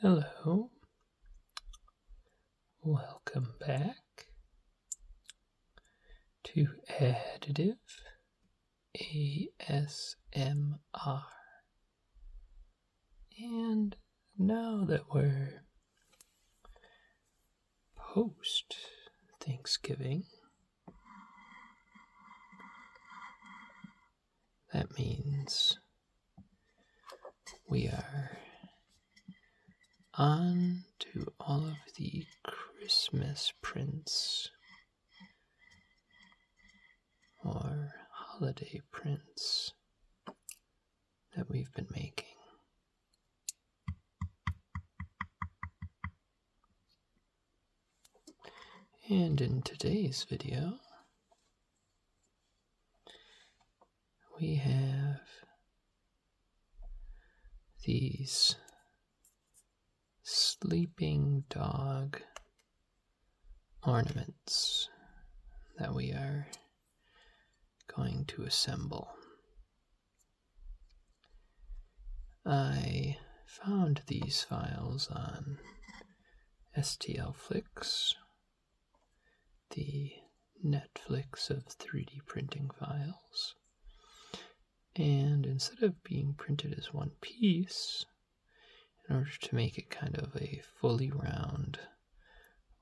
Hello, welcome back to Additive ASMR. And now that we're post Thanksgiving, that means we are on to all of the Christmas prints or holiday prints that we've been making. And in today's video, we have these sleeping dog ornaments that we are going to assemble. I found these files on STLFlix, the Netflix of 3D printing files, and instead of being printed as one piece, in order to make it kind of a fully round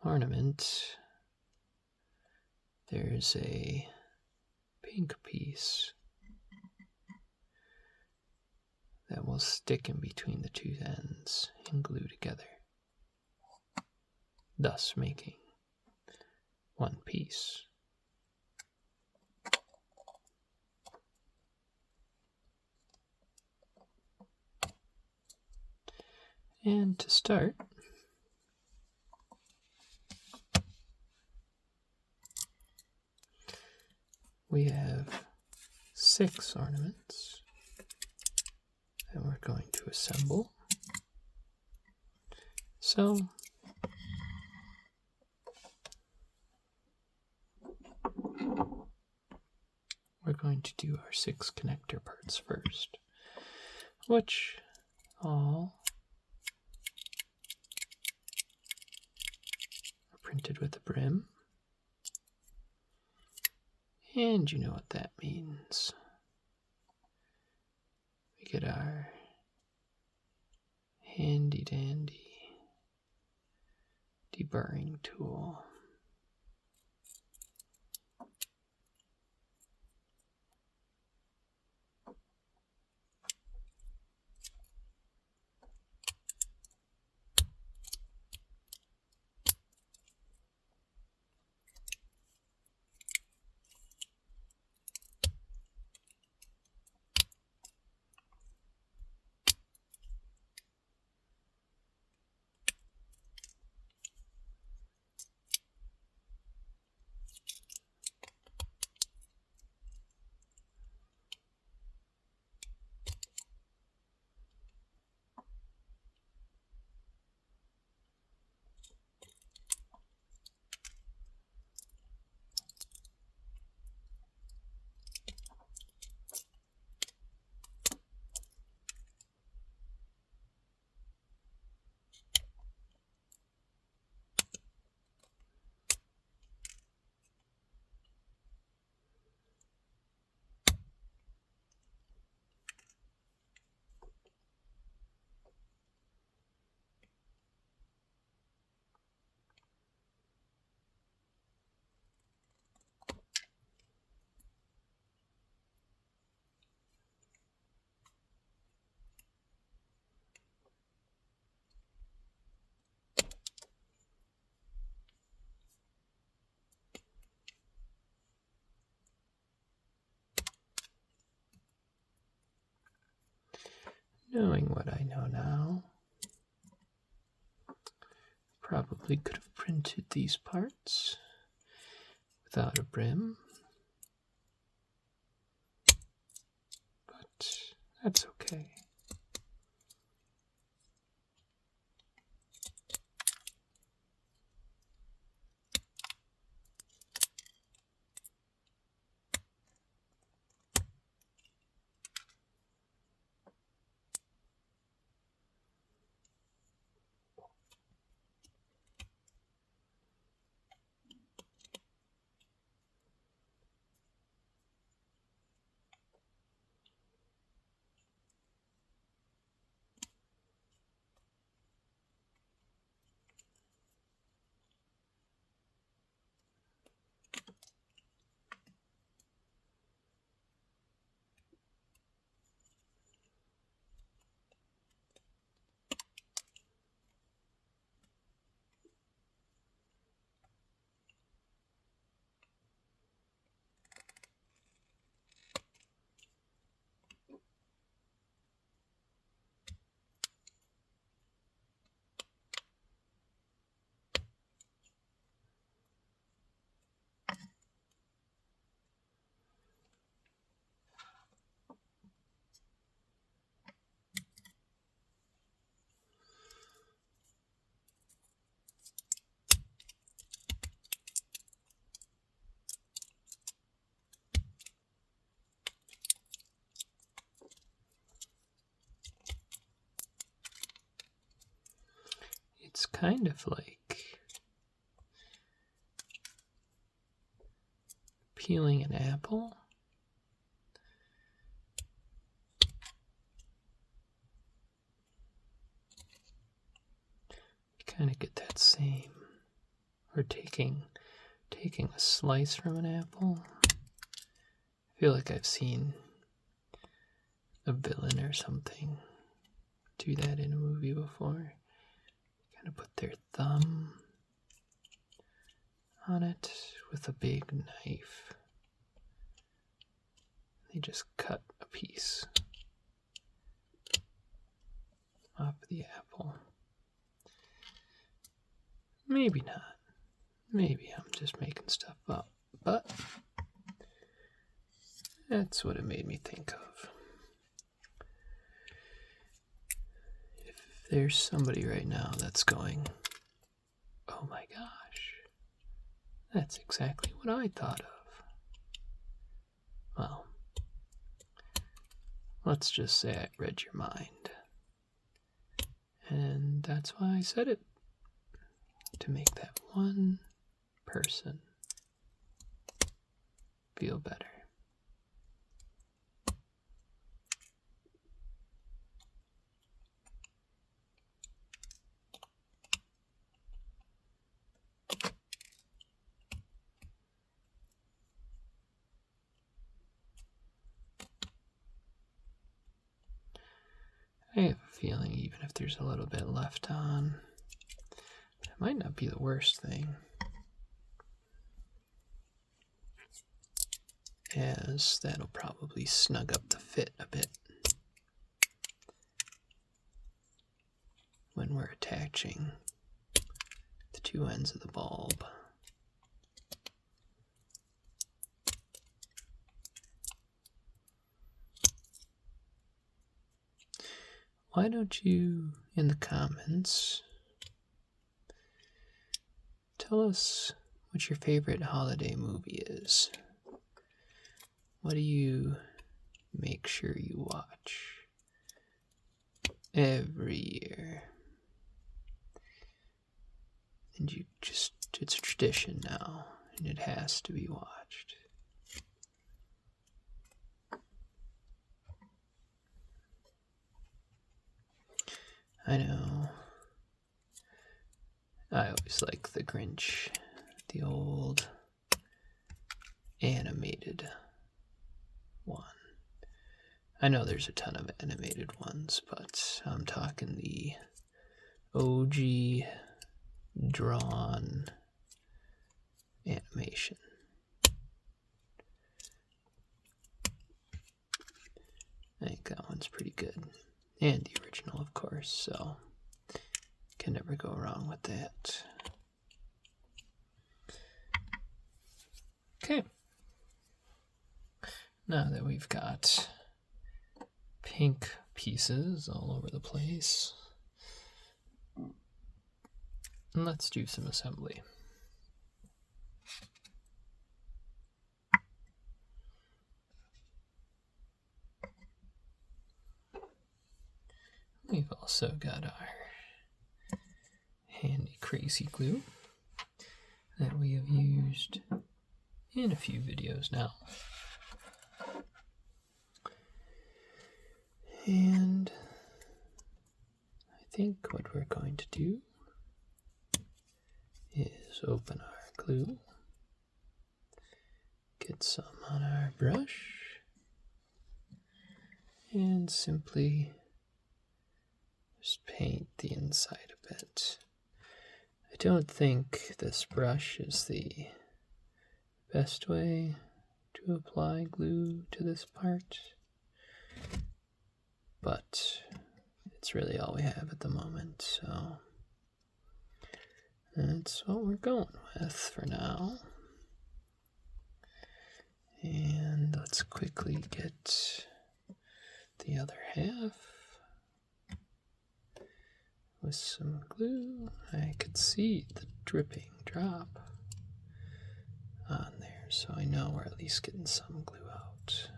ornament, there's a pink piece that will stick in between the two ends and glue together, thus making one piece. And to start, we have 6 ornaments that we're going to assemble. So we're going to do our 6 connector parts first, which all are printed with a brim. And you know what that means. We get our handy dandy deburring tool. Knowing what I know now, probably could have printed these parts without a brim, but that's okay. kind of like peeling an apple. You kind of get that same, or taking a slice from an apple. I feel like I've seen a villain or something do that in a movie before. Kind of put their thumb on it with a big knife. They just cut a piece off the apple. Maybe not. Maybe I'm just making stuff up, but that's what it made me think of. If there's somebody right now that's going, oh my gosh, that's exactly what I thought of. Well, let's just say I read your mind. And that's why I said it. To make that one person feel better. I have a feeling even if there's a little bit left on, it might not be the worst thing, as that'll probably snug up the fit a bit when we're attaching the two ends of the bulb. Why don't you, in the comments, tell us what your favorite holiday movie is? What do you make sure you watch every year? And you just, it's a tradition now, and it has to be watched. I know. I always like the Grinch, the old animated one. I know there's a ton of animated ones, but I'm talking the OG drawn animation. I think that one's pretty good. And the original, of course, so can never go wrong with that. Okay. Now that we've got pink pieces all over the place, let's do some assembly. We've also got our handy crazy glue that we have used in a few videos now. And I think what we're going to do is open our glue, get some on our brush, and simply just paint the inside a bit. I don't think this brush is the best way to apply glue to this part, but it's really all we have at the moment, so that's what we're going with for now. And let's quickly get the other half with some glue. I could see the dripping drop on there, so I know we're at least getting some glue out.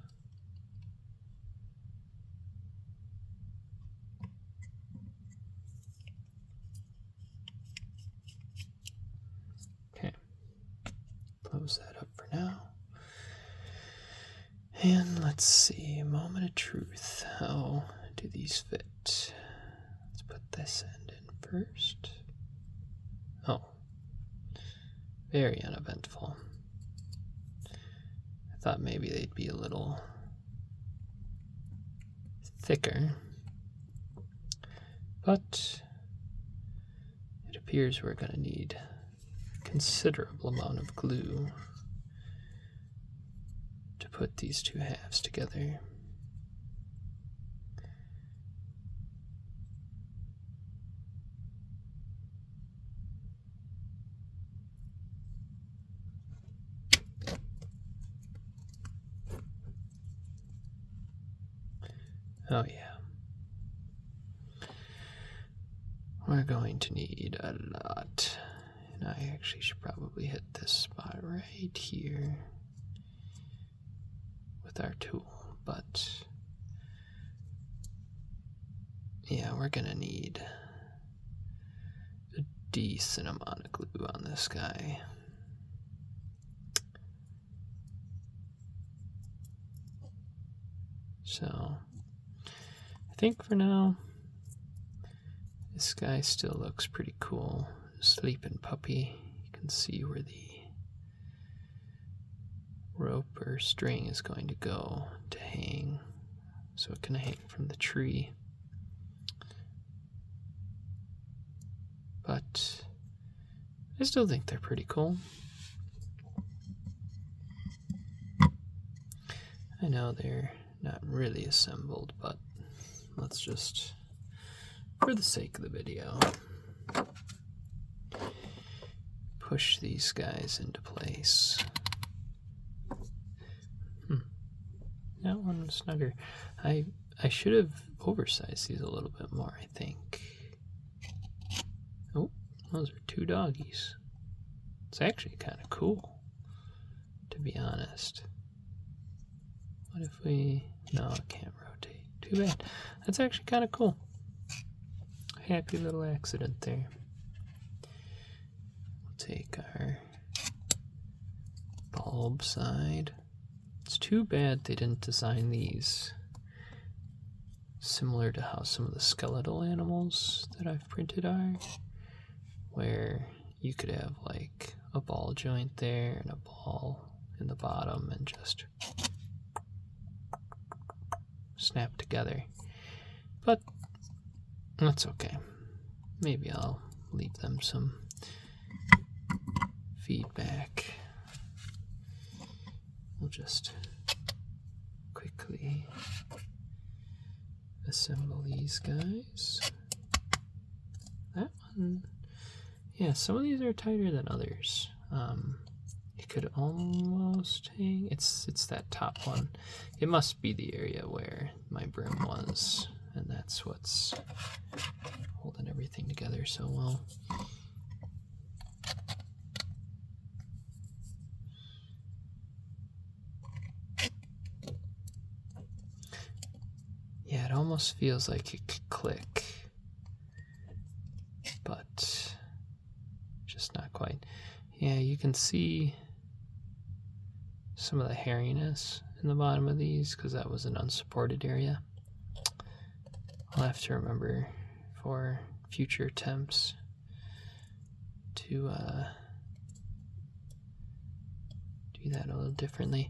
And let's see, moment of truth. How do these fit? Let's put this end in first. Oh, very uneventful. I thought maybe they'd be a little thicker, but it appears we're going to need a considerable amount of glue to put these two halves together. Oh yeah. We're going to need a lot. And I actually should probably hit this spot right here with our tool, but yeah, we're gonna need a decent amount of glue on this guy. So I think for now this guy still looks pretty cool. Sleeping puppy. You can see where the rope or string is going to go to hang, so it can hang from the tree. But I still think they're pretty cool. I know they're not really assembled, but let's just, for the sake of the video, push these guys into place. That one was snugger. I should have oversized these a little bit more, I think. Oh, those are two doggies. It's actually kind of cool, to be honest. What if we... No, it can't rotate. Too bad. That's actually kind of cool. Happy little accident there. We'll take our bulb side. It's too bad they didn't design these similar to how some of the skeletal animals that I've printed are, where you could have like a ball joint there and a ball in the bottom and just snap together. But that's okay. Maybe I'll leave them some feedback. We'll just quickly assemble these guys. That one, yeah, some of these are tighter than others. It could almost hang. It's that top one. It must be the area where my brim was, and that's what's holding everything together so well. Yeah, it almost feels like it could click, but just not quite. Yeah, you can see some of the hairiness in the bottom of these because that was an unsupported area. I'll have to remember for future attempts to do that a little differently.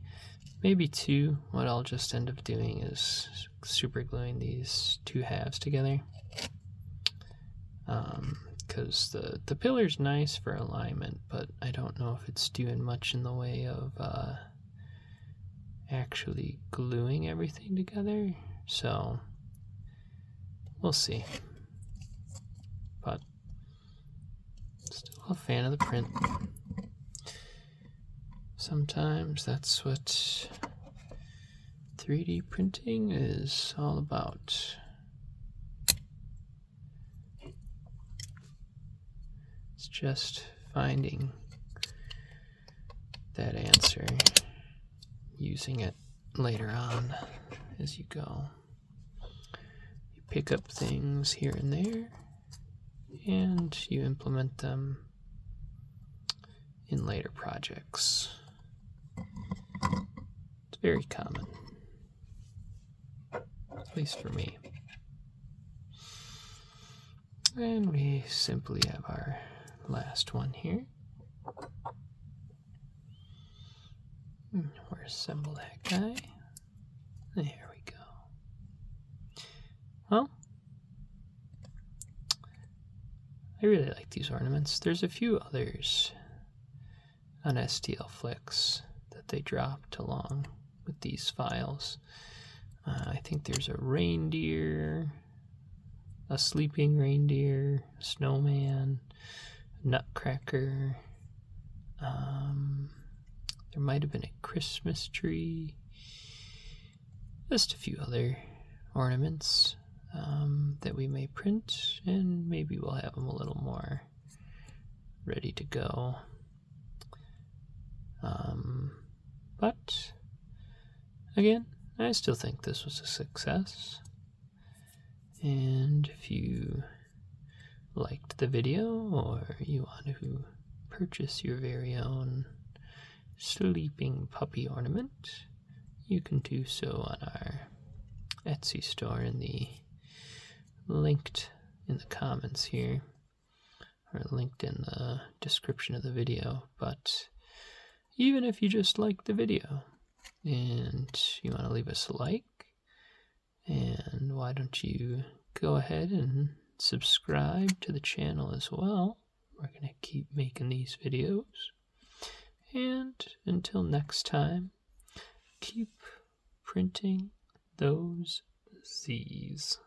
Maybe too, what I'll just end up doing is super gluing these two halves together. Because the pillar's nice for alignment, but I don't know if it's doing much in the way of actually gluing everything together. So we'll see. But still a fan of the print. Sometimes that's what 3D printing is all about. It's just finding that answer, using it later on as you go. You pick up things here and there, and you implement them in later projects. It's very common. at least for me. And we simply have our last one here. We'll assemble that guy. There we go. Well, I really like these ornaments. There's a few others on STL Flicks that they dropped along with these files. I think there's a reindeer, a sleeping reindeer, a snowman, a nutcracker. There might have been a Christmas tree. Just a few other ornaments that we may print, and maybe we'll have them a little more ready to go. But again, I still think this was a success. And if you liked the video, or you want to purchase your very own sleeping puppy ornament, you can do so on our Etsy store linked in the comments here, or linked in the description of the video. But even if you just like the video and you want to leave us a like, and why don't you go ahead and subscribe to the channel as well. We're going to keep making these videos. And until next time, keep printing those Z's.